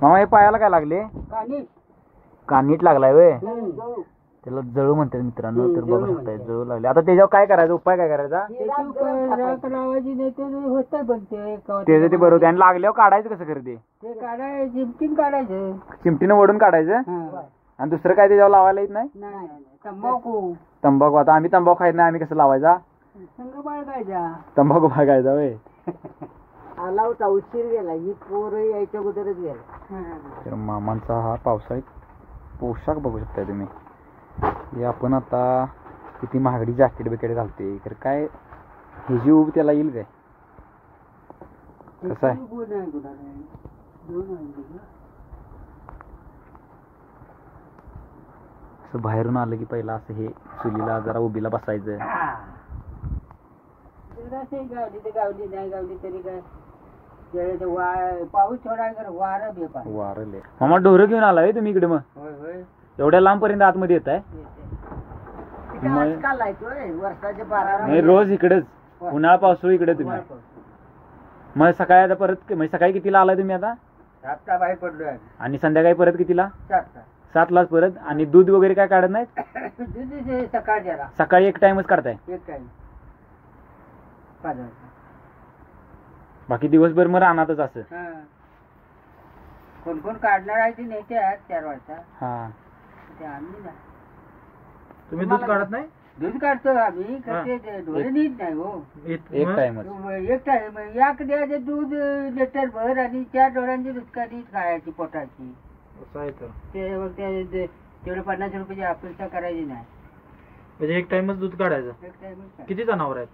मामा हे पायाला काय लागले? कानीट लागलाय वे, त्याला जळू म्हणतात मित्रांनो. तर बघू शकताय जळू लागले. आता त्याच्यावर काय करायचं, उपाय काय करायचा? त्याचं ते बरोबर. आणि लागल्यावर काढायचं कसं खरं? ते चिमटीन काढायचं, चिमटीनं ओढून काढायचं. आणि दुसरं काय त्याच्यावर लावायला येत नाही? तंबाखू. तंबाखू. आता आम्ही तंबाखू खायत नाही, आम्ही कसं लावायचा? संघ बाळगायचा, तंबाखू बाळगायचा वे. आला होता, उशीर गेला, ही पोर यायच्या अगोदरच गेला. तर मामांचा हा पावसाळ्यात पोशाख बघू शकताय तुम्ही. हे आपण आता किती महागडी जॅकेट बिकेट घालते, तर काय ह्याची उब त्याला येईल काय? कसं आहे? असं बाहेरून आलं की पहिला असं हे चुलीला जरा उभीला बसायचं. गावली नाही गावली तरी काय, पाऊस थोडा वारं बेपा वारले. मामा ढोरं घेऊन आलाय तुम्ही इकडे? मग एवढ्या लांब पर्यंत आतमध्ये येत आहे? रोज इकडेच उन्हाळा पावसाळा इकडे तुम्ही? मग सकाळी आता परत म्हणजे सकाळी कितीला आलाय तुम्ही आता? 7ला बाहेर पडलोय. आणि संध्याकाळी परत कितीला? 7लाच परत. आणि दूध वगैरे काय काढत नाहीत? दूध सकाळी एक टाइमच काढताय? एक टाइम. बाकी दिवसभर मग रानातच असं? कोण कोण काढणार आहे ते नेते आहेत 4 वाजता. हा, ते आम्ही ना. तुम्ही दूध काढत नाही? दूध काढतो आम्ही, ढोरे नीट नाही हो. एक टाइम एक टाइम एक द्यायचं दूध लिटर भर आणि 4 ढोरांची दूध खायची पोटाची. ते मग तेवढे 50 रुपयाची अपेक्षा करायची नाही. म्हणजे एक टाइमच दूध काढायचं? एक टाइम. किती जनावर आहेत?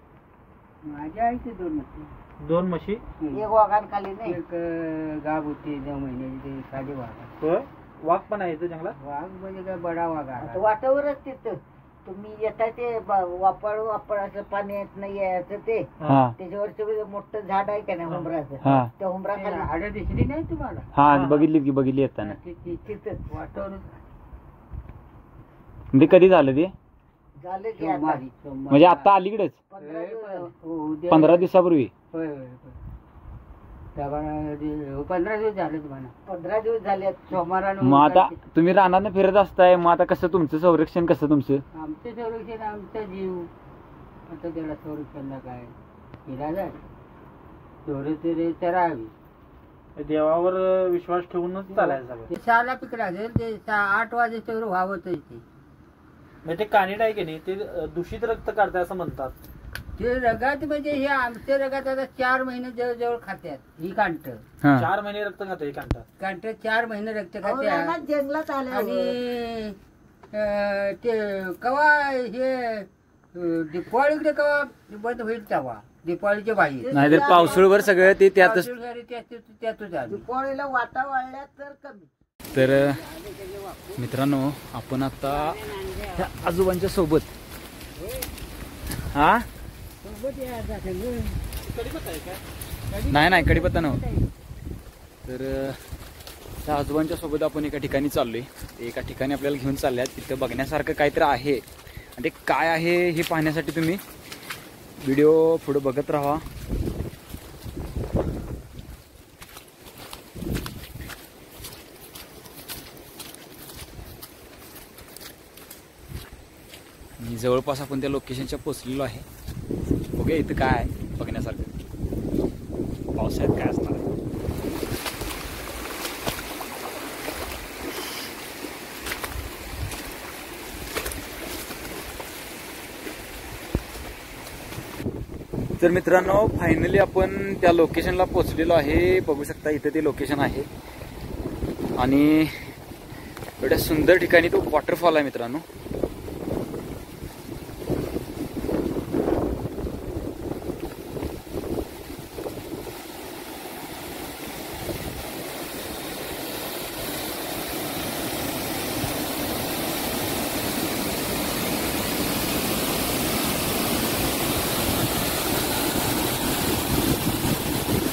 माझ्या आईचे 2 म्हशी. 2 म्हशी? एक वाघान खाली नाही, एक गाव होती 9 महिन्याची, खाली वाघ. वाघ पण आहे जंगलात? वाघ म्हणजे काय बडा वाघ आहे वाटावरच. तिथं तुम्ही येता ते वापळ असं पाणी येत नाही यायचं ते, त्याच्यावरचं मोठं झाड आहे का नाही हुंबराचं, त्या हुंबराखाली झाडं दिसली नाही तुम्हाला? हा, बघितली की बघितली येताना. तिथं वाटावर. ते कधी झालं ते? झालं की म्हणजे आता अलीकडेच 15 दिवसापूर्वी? 15 दिवस झाले तुम्हाला. 15 दिवस झाले सोमवार. मग आता तुम्ही रानात फिरत असताय, मग आता कसं तुमचं संरक्षण कसं? तुमचं आमचं संरक्षण आमचा जीव. आता त्याला संरक्षणला काय फिरायला थोडे तरी चरावी. देवावर विश्वास ठेवूनच चालायचं सगळं. 6ला पिकला असेल ते 8 वाजेच्यावर व्हावं ते. म्हणजे कानीट आहे की नाही ते दूषित रक्त काढताय असं म्हणतात. ते रगात म्हणजे हे आमच्या रगात आता 4 महिने जवळजवळ खात्यात ही कांट. 4 महिने रक्त खात कांट 4 महिने रक्त खात्यात जंगलात आले. आणि ते कवा हे दिपावळीकडे कवा बंद होईल तेव्हा, दिपावळीच्या बाहेर. नाहीतर पावसाळ्यावर सगळं ते त्यातच दिपावळीला वाटा वाळल्या तर कमी. तर मित्रांनो, आपण आता ह्या आजोबांच्या सोबत नाही कडीपत्ता नव्हतं. तर त्या आजोबांच्या सोबत आपण एका ठिकाणी चाललोय. एका ठिकाणी आपल्याला घेऊन चालल्यात. तिथं बघण्यासारखं काहीतरी आहे आणि ते काय आहे हे पाहण्यासाठी तुम्ही व्हिडिओ पुढे बघत राहा. जवळपास आपण त्या लोकेशनच्या पोचलेलो आहे. बघूया इथं काय आहे बघण्यासारखं, पावसाळ्यात काय असणार आहे. तर मित्रांनो, फायनली आपण त्या लोकेशनला पोचलेलो आहे. बघू शकता इथं ते लोकेशन आहे आणि एवढ्या सुंदर ठिकाणी तो वॉटरफॉल आहे मित्रांनो.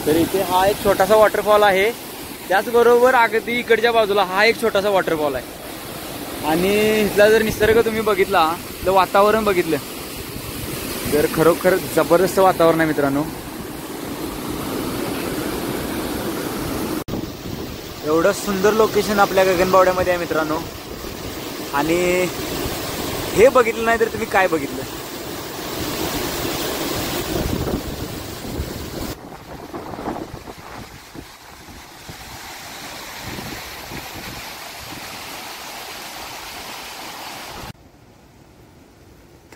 तर इथे हा एक छोटासा वॉटरफॉल आहे. त्याचबरोबर अगदी इकडच्या बाजूला हा एक छोटासा वॉटरफॉल आहे. आणि इथला जर निसर्ग तुम्ही बघितला, तर वातावरण बघितलं तर खरोखर जबरदस्त वातावरण आहे मित्रांनो. एवढं सुंदर लोकेशन आपल्या गगनबावड्यामध्ये आहे मित्रांनो. आणि हे बघितलं नाही तर तुम्ही काय बघितलं.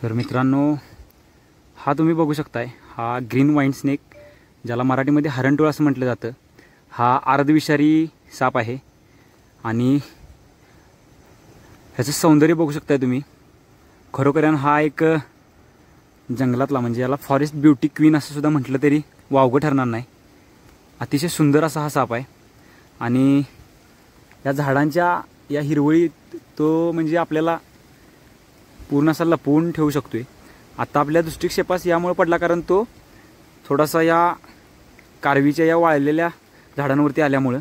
तर मित्रांनो, हा तुम्ही बघू शकताय, हा ग्रीन वाईन स्नेक, ज्याला मराठीमध्ये हरणटोळ असं म्हटलं जातं. हा अर्धविषारी साप आहे आणि ह्याचं सौंदर्य बघू शकताय तुम्ही. खरोखर हा एक जंगलातला, म्हणजे याला फॉरेस्ट ब्युटी क्वीन असं सुद्धा म्हटलं तरी वावगं ठरणार नाही. अतिशय सुंदर असा हा साप आहे. आणि या झाडांच्या या हिरवळीत तो म्हणजे आपल्याला पूर्ण असा लपवून ठेवू शकतोय. आता आपल्या दृष्टिक्षेपास यामुळे पडला कारण तो थोडासा या कारवीच्या या वाळलेल्या झाडांवरती आल्यामुळं.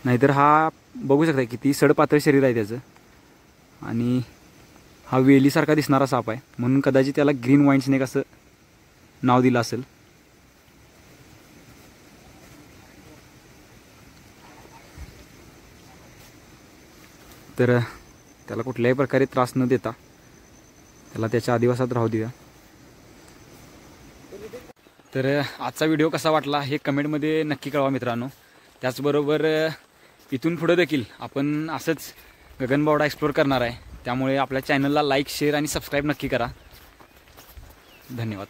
नाहीतर हा बघू शकता किती सडपातळ शरीर आहे त्याचं. आणि हा वेलीसारखा दिसणारा साप आहे, म्हणून कदाचित त्याला ग्रीन वाईन स्नेक असं नाव दिलं असेल. तर त्याला कुठल्याही प्रकारे त्रास न देता त्याला त्याच्या आदिवासात राहू द्या. तर आजचा व्हिडिओ कसा वाटला हे कमेंटमध्ये नक्की कळवा मित्रांनो. त्याचबरोबर इथून पुढे देखील आपण असंच गगनबावडा एक्सप्लोर करणार आहे. त्यामुळे आपल्या चॅनलला लाईक, शेअर आणि सबस्क्राईब नक्की करा. धन्यवाद.